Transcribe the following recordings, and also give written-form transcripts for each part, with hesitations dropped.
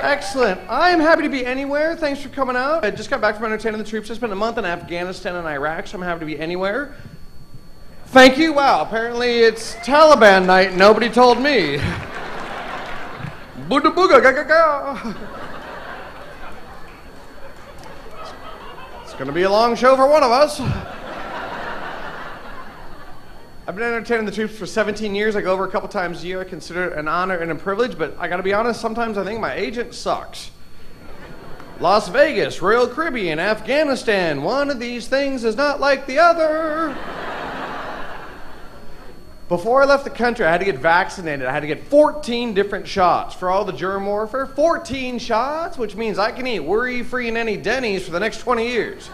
Excellent. I am happy to be anywhere. Thanks for coming out. I just got back from entertaining the troops. I spent a month in Afghanistan and Iraq, so I'm happy to be anywhere. Thank you. Wow, apparently it's Taliban night. Nobody told me. Booga booga ga ga ga. It's going to be a long show for one of us. I've been entertaining the troops for 17 years. I go over a couple times a year. I consider it an honor and a privilege, but I gotta be honest, sometimes I think my agent sucks. Las Vegas, Royal Caribbean, Afghanistan, one of these things is not like the other. Before I left the country, I had to get vaccinated. I had to get 14 different shots for all the germ warfare. 14 shots, which means I can eat worry-free in any Denny's for the next 20 years.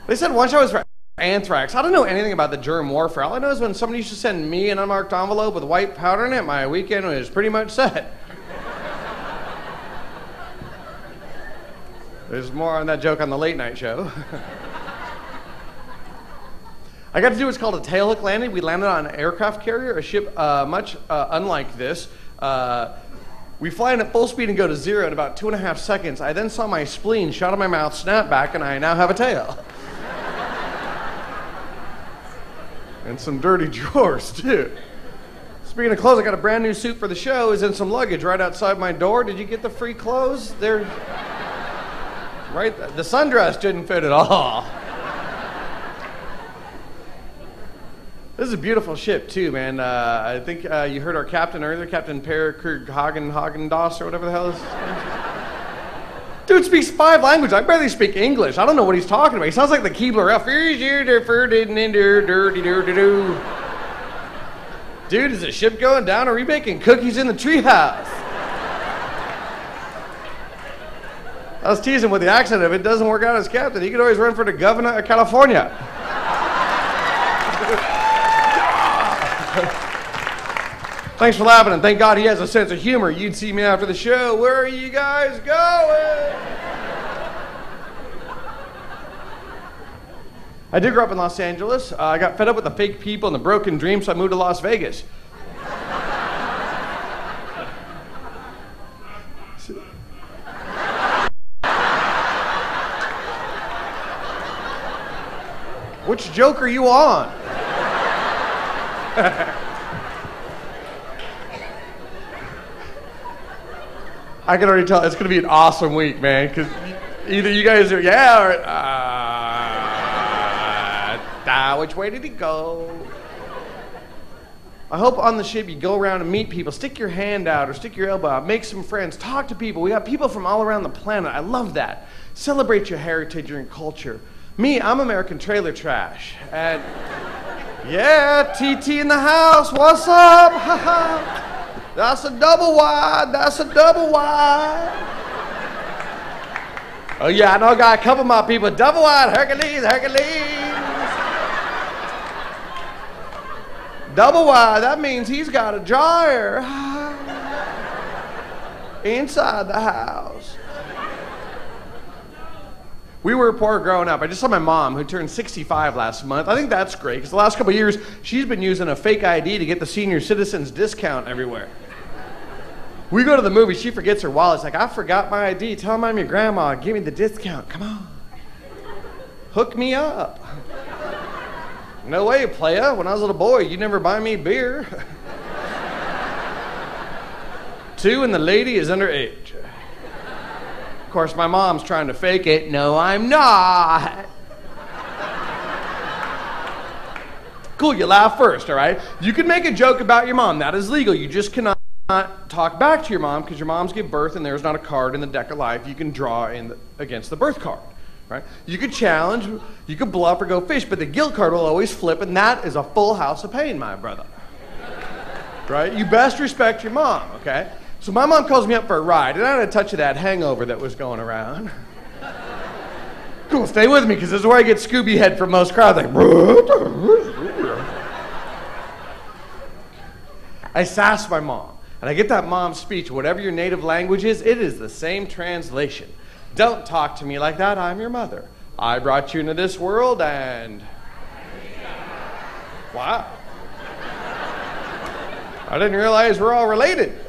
They said once I was anthrax. I don't know anything about the germ warfare. All I know is when somebody used to send me an unmarked envelope with white powder in it, my weekend was pretty much set. There's more on that joke on the late night show. I got to do what's called a tailhook landing. We landed on an aircraft carrier, a ship much unlike this. We fly in at full speed and go to 0 in about 2.5 seconds. I then saw my spleen shot out of my mouth, snap back, and I now have a tail. And some dirty drawers, too. Speaking of clothes, I got a brand new suit for the show. Is in some luggage right outside my door. Did you get the free clothes? They're right. The sundress didn't fit at all. This is a beautiful ship, too, man. I think you heard our captain earlier, Captain Per Hagen-Doss, or whatever the hell is. Dude speaks 5 languages. I barely speak English. I don't know what he's talking about. He sounds like the Keebler Elf. Dude, is the ship going down, or are we making cookies in the treehouse? I was teasing with the accent. If it doesn't work out as captain, he could always run for the governor of California. Thanks for laughing, and thank God he has a sense of humor. You'd see me after the show. Where are you guys going? I did grow up in Los Angeles. I got fed up with the fake people and the broken dreams, so I moved to Las Vegas. Which joke are you on? I can already tell it's going to be an awesome week, man, because either you guys are, yeah, or, which way did he go? I hope on the ship you go around and meet people, stick your hand out or stick your elbow out, make some friends, talk to people. We got people from all around the planet. I love that. Celebrate your heritage and your culture. Me, I'm American trailer trash. And yeah, TT in the house, what's up? That's a double wide, that's a double wide. Oh yeah, I know I got a couple of my people, double wide, Hercules, Hercules. Double wide, that means he's got a dryer inside the house. We were poor growing up. I just saw my mom, who turned 65 last month. I think that's great, because the last couple of years, she's been using a fake ID to get the senior citizens discount everywhere. We go to the movie, she forgets her wallet. It's like, I forgot my ID. Tell them I'm your grandma. Give me the discount. Come on. Hook me up. No way, playa. When I was a little boy, you'd never buy me beer. 2, and the lady is underage. Of course, my mom's trying to fake it. No, I'm not. Cool, you laugh first, all right? You can make a joke about your mom. That is legal. You just cannot talk back to your mom, because your moms give birth and there's not a card in the deck of life you can draw against the birth card, right? You could challenge, you could bluff or go fish, but the guilt card will always flip, and that is a full house of pain, my brother. Right? You best respect your mom, okay? So my mom calls me up for a ride, and I had a touch of that hangover that was going around. Cool, stay with me, because this is where I get Scooby head from most crowds, like, I sass my mom. And I get that mom's speech, whatever your native language is, it is the same translation. Don't talk to me like that, I'm your mother. I brought you into this world and... Wow. I didn't realize we're all related.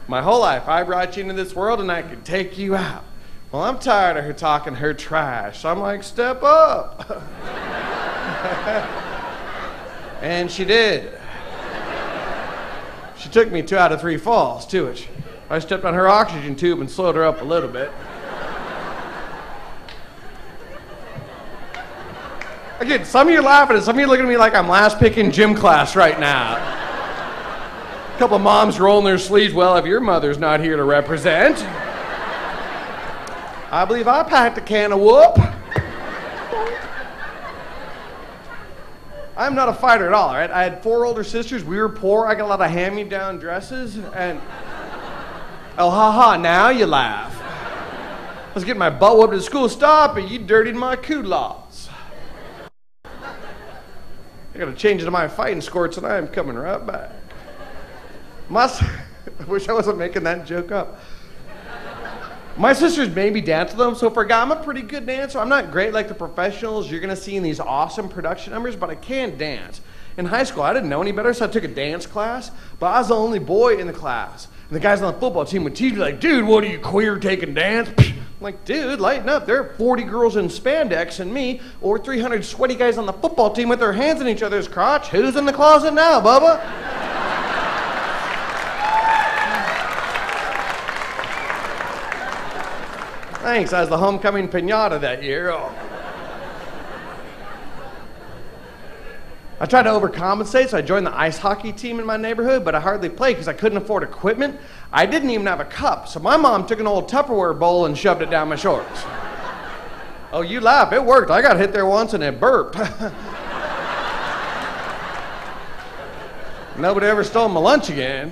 My whole life, I brought you into this world and I could take you out. Well, I'm tired of her talking her trash. So I'm like, step up. And she did. She took me 2 out of 3 falls, to it. I stepped on her oxygen tube and slowed her up a little bit. Again, some of you are laughing and some of you are looking at me like I'm last picking gym class right now. A couple of moms rolling their sleeves. Well, if your mother's not here to represent. I believe I packed a can of whoop. I'm not a fighter at all, right? I had 4 older sisters. We were poor. I got a lot of hand-me-down dresses. And, oh, ha-ha, now you laugh. I was getting my butt whooped at school. Stop it, you dirtied my culottes. I got to change into my fighting skirts, and I am coming right back. I wish I wasn't making that joke up. My sisters made me dance with them, so for a guy, I'm a pretty good dancer. I'm not great like the professionals you're going to see in these awesome production numbers, but I can dance. In high school, I didn't know any better, so I took a dance class, but I was the only boy in the class. And the guys on the football team would tease me like, dude, what are you, queer taking dance? I'm like, dude, lighten up. There are 40 girls in spandex and me, or 300 sweaty guys on the football team with their hands in each other's crotch. Who's in the closet now, Bubba? Thanks, I was the homecoming piñata that year. Oh. I tried to overcompensate, so I joined the ice hockey team in my neighborhood, but I hardly played because I couldn't afford equipment. I didn't even have a cup, so my mom took an old Tupperware bowl and shoved it down my shorts. Oh, you laugh, it worked. I got hit there once and it burped. Nobody ever stole my lunch again.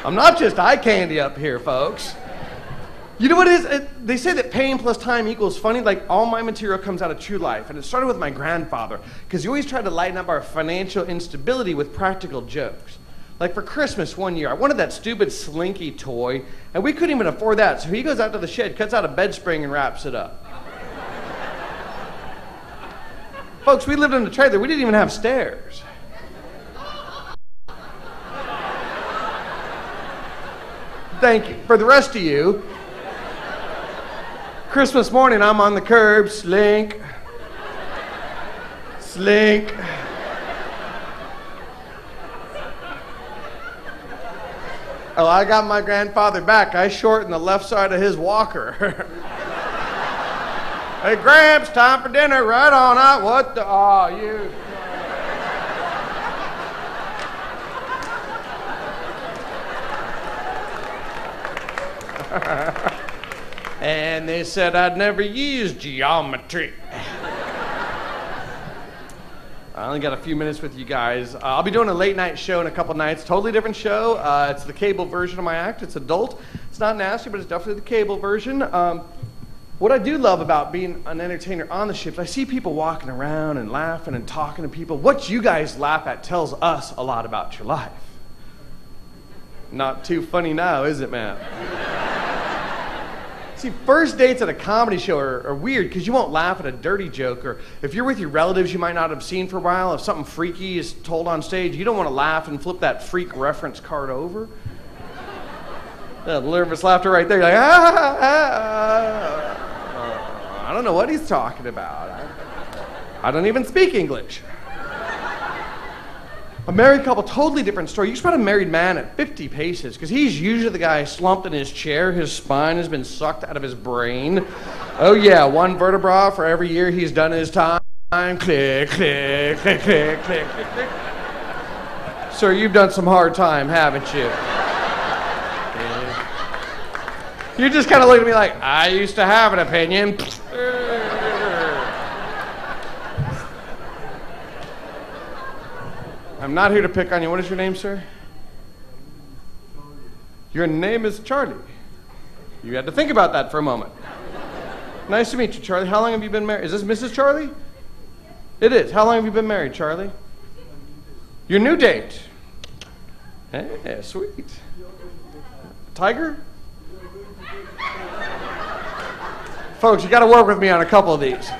I'm not just eye candy up here, folks. You know what it is? They say that pain plus time equals funny. Like, all my material comes out of true life. And it started with my grandfather, because he always tried to lighten up our financial instability with practical jokes. Like, for Christmas one year, I wanted that stupid Slinky toy, and we couldn't even afford that. So he goes out to the shed, cuts out a bed spring, and wraps it up. Folks, we lived in a trailer. We didn't even have stairs. Thank you. For the rest of you, Christmas morning, I'm on the curb, slink, slink. Oh, I got my grandfather back. I shortened the left side of his walker. Hey, Gramps, time for dinner. Right on out. What the? Oh, you. And they said I'd never use geometry. I only got a few minutes with you guys. I'll be doing a late night show in a couple nights. Totally different show. It's the cable version of my act. It's adult. It's not nasty, but it's definitely the cable version. What I do love about being an entertainer on the shift, I see people walking around and laughing and talking to people. What you guys laugh at tells us a lot about your life. Not too funny now, is it, man? See, first dates at a comedy show are weird because you won't laugh at a dirty joke, or if you're with your relatives you might not have seen for a while, if something freaky is told on stage, you don't want to laugh and flip that freak reference card over. That nervous laughter right there, you're like, I don't know what he's talking about. I don't even speak English. A married couple, totally different story. You spot a married man at 50 paces, because he's usually the guy slumped in his chair. His spine has been sucked out of his brain. Oh yeah, one vertebra for every year he's done his time. Click, click, click, click, click, click, click. Sir, you've done some hard time, haven't you? Yeah. You're just kind of looking at me like, I used to have an opinion. I'm not here to pick on you. What is your name, sir? Your name is Charlie. You had to think about that for a moment. Nice to meet you, Charlie. How long have you been married? Is this Mrs. Charlie? It is. How long have you been married, Charlie? Your new date. Hey, sweet. Tiger? Folks, you got to work with me on a couple of these.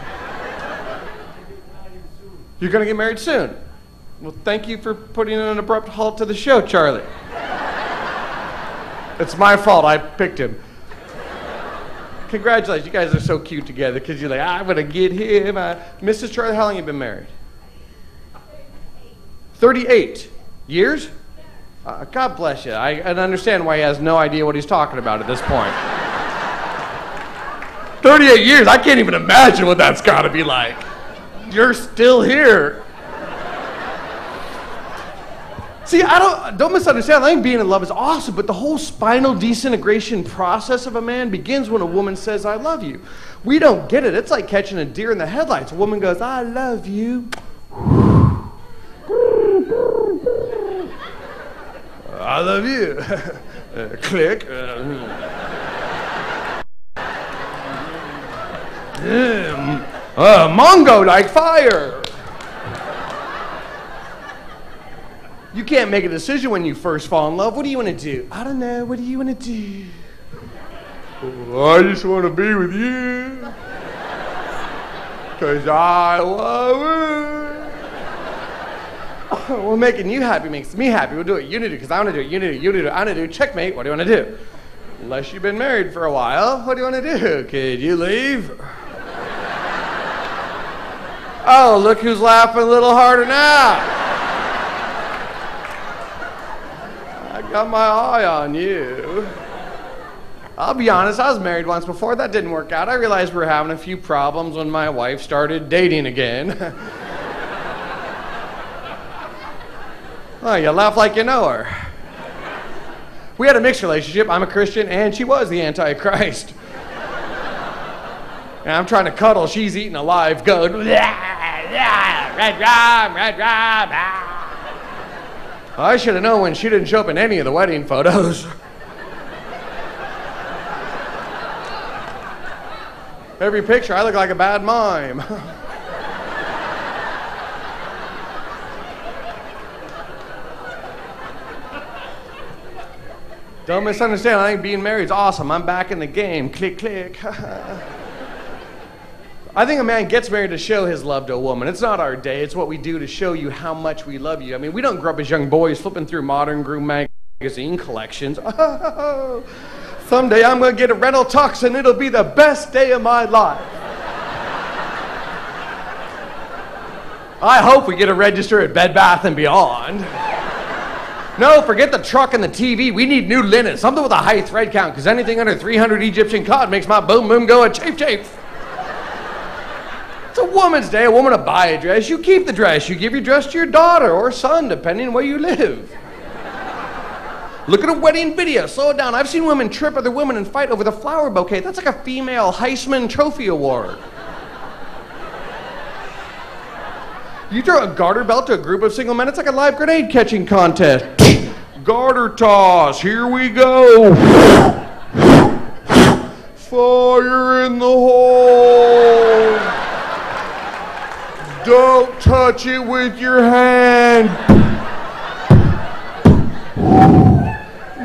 You're going to get married soon. Well, thank you for putting an abrupt halt to the show, Charlie. It's my fault. I picked him. Congratulations. You guys are so cute together because you're like, I'm going to get him. Mrs. Charlie, how long have you been married? 38 years? God bless you. I understand why he has no idea what he's talking about at this point. 38 years? I can't even imagine what that's got to be like. You're still here. See, don't misunderstand. I think being in love is awesome, but the whole spinal disintegration process of a man begins when a woman says, I love you. We don't get it. It's like catching a deer in the headlights. A woman goes, I love you. I love you. Click. Mongo like fire. You can't make a decision when you first fall in love. What do you want to do? I don't know. What do you want to do? I just want to be with you. Because I love it. Well, making you happy makes me happy. We'll do it. You need it because I want to do it. You need it. You need it. I want to do it. Checkmate. What do you want to do? Unless you've been married for a while, what do you want to do? Could you leave? Oh, look who's laughing a little harder now. Got my eye on you. I'll be honest, I was married once before. That didn't work out. I realized we were having a few problems when my wife started dating again. Oh, you laugh like you know her. We had a mixed relationship. I'm a Christian, and she was the Antichrist. And I'm trying to cuddle. She's eating a live goat. Red rum, red rum. I should have known when she didn't show up in any of the wedding photos. Every picture, I look like a bad mime. Don't misunderstand, I think being married is awesome. I'm back in the game. Click, click. I think a man gets married to show his love to a woman. It's not our day. It's what we do to show you how much we love you. I mean, we don't grow up as young boys flipping through Modern Groom magazine collections. Oh, someday I'm going to get a rental tux and it'll be the best day of my life. I hope we get a register at Bed Bath & Beyond. No, forget the truck and the TV. We need new linen, something with a high thread count, because anything under 300 Egyptian cotton makes my boom boom go a chafe chafe. It's a woman's day. A woman to buy a dress. You keep the dress. You give your dress to your daughter or son, depending on where you live. Look at a wedding video. Slow it down. I've seen women trip other women and fight over the flower bouquet. That's like a female Heisman Trophy Award. You throw a garter belt to a group of single men, it's like a live grenade catching contest. Garter toss. Here we go. Fire in the hole. Don't touch it with your hand.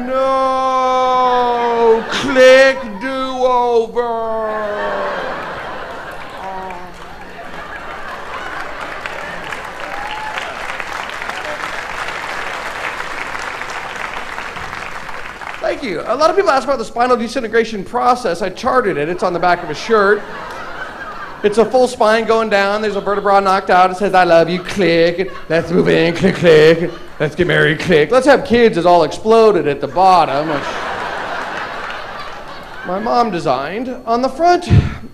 No. Click do-over. Thank you. A lot of people ask about the spinal disintegration process. I charted it. It's on the back of a shirt. It's a full spine going down. There's a vertebra knocked out. It says, I love you, click. Let's move in, click, click. Let's get married, click. Let's have kids is all exploded at the bottom, which my mom designed. On the front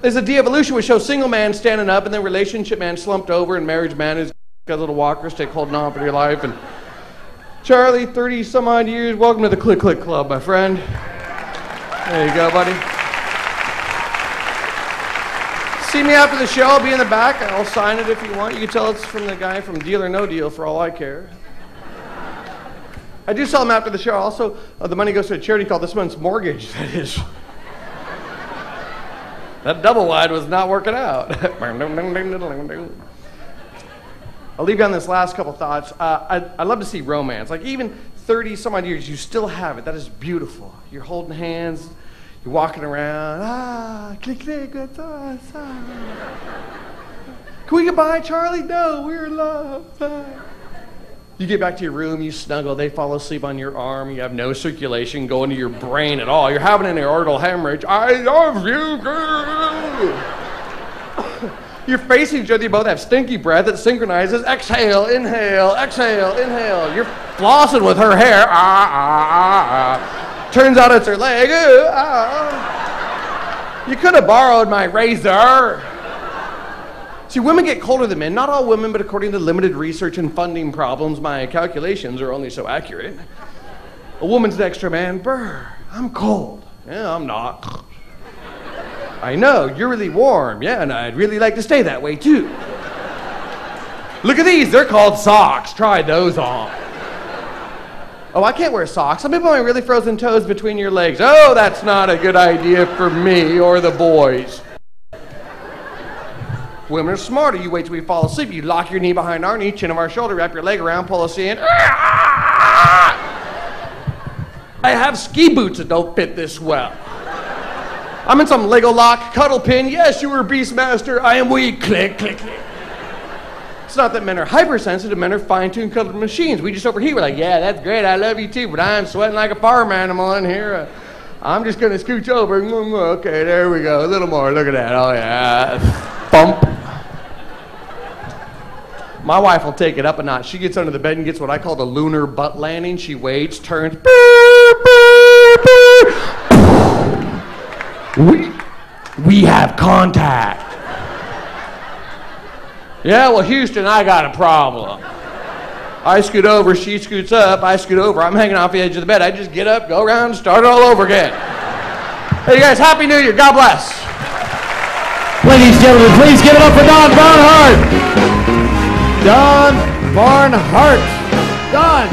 is a de-evolution which shows single man standing up and then relationship man slumped over and marriage man who's got a little walker stick holding on for your life. And Charlie, 30 some odd years, welcome to the Click Click Club, my friend. There you go, buddy. See me after the show, I'll be in the back. I'll sign it if you want. You can tell it's from the guy from Deal or No Deal for all I care. I do sell them after the show. Also, the money goes to a charity called This Month's Mortgage. That is. That double wide was not working out. I'll leave you on this last couple thoughts. I love to see romance. Like even 30 some odd years, you still have it. That is beautiful. You're holding hands. You're walking around, click, click, that's us. Can we get by, Charlie? No, we're in love. You get back to your room, you snuggle, they fall asleep on your arm, you have no circulation going to your brain at all. You're having an aortal hemorrhage. I love you, girl. You're facing each other, you both have stinky breath that synchronizes. Exhale, inhale, exhale, inhale. You're flossing with her hair. Turns out it's her leg. You could have borrowed my razor. See, women get colder than men. Not all women, but according to limited research and funding problems, my calculations are only so accurate. A woman's next to a man, brr, I'm cold. Yeah, I'm not. I know, you're really warm. Yeah, and I'd really like to stay that way, too. Look at these, they're called socks. Try those on. Oh, I can't wear socks. Let me put my really frozen toes between your legs. Oh, that's not a good idea for me or the boys. Women are smarter. You wait till we fall asleep. You lock your knee behind our knee, chin of our shoulder, wrap your leg around, pull us in. I have ski boots that don't fit this well. I'm in some Lego lock, cuddle pin. Yes, you were Beastmaster. I am weak. Click, click, click. It's not that men are hypersensitive. Men are fine-tuned cuddled machines. We just overheat. We're like, yeah, that's great. I love you too, but I'm sweating like a farm animal in here. I'm just going to scooch over. Okay, there we go. A little more. Look at that. Oh, yeah. Bump. My wife will take it up a notch. She gets under the bed and gets what I call the lunar butt landing. She waits, turns. We have contact. Yeah, well, Houston, I got a problem. I scoot over, she scoots up, I scoot over. I'm hanging off the edge of the bed. I just get up, go around, start it all over again. Hey, guys, Happy New Year. God bless. Ladies and gentlemen, please give it up for Don Barnhart. Don Barnhart. Don.